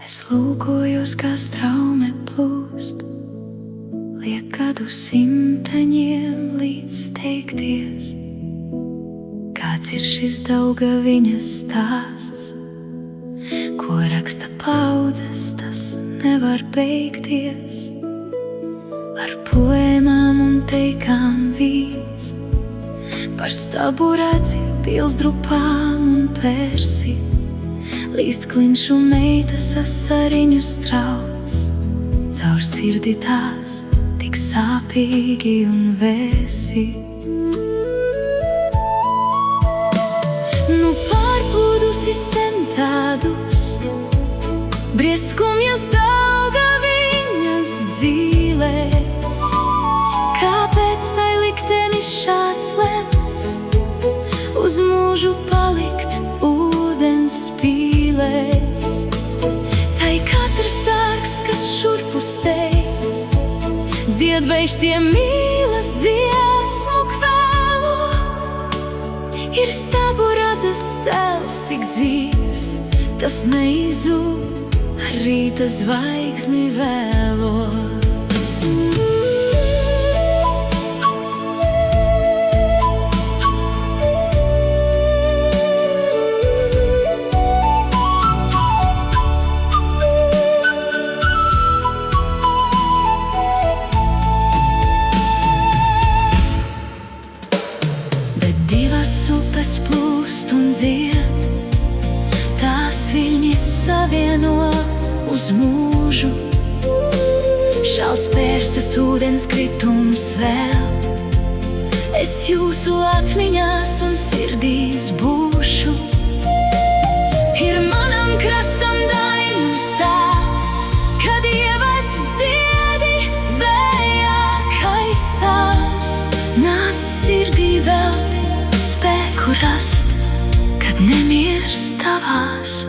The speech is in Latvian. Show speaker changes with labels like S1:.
S1: Es lūkojos, kā straume plūst, liek gadu simteņiem līdz steigties. Kāds ir šis Daugaviņas stāsts, ko raksta paudzes, tas nevar beigties. Ar poēmām un teikām vīds, par stabu redzi, pilsdrupām un persi. Līst klinšu meitas asariņu strauts, caur sirdi tās tik sāpīgi un vēsi. Nu pārplūdusi sen tādus, briest skumjas Daugaviņas dzīlēs. Kāpēc tai liktenis šāds lemts, uz mūžu palikt ūdens pīlēs? Tai katrs dārgs, kas šurpu steidz, dzied veištiem mīlas dziesmu kvēlo. Ir stabu radzes tēls tik dzīvs, tas neizzūd, ar rīta zvaigzni vēlo. Upes plūst un dzied, tās viļņas savieno uz mūžu. Šalts pērses ūdens kritums vēl, es jūsu atmiņās un sirdīs būšu. Ir manam krastam daļums tāds, kad ievas ziedi vējā kaisās. Nāc sirdī velci spēku rast, kad nemiers tavās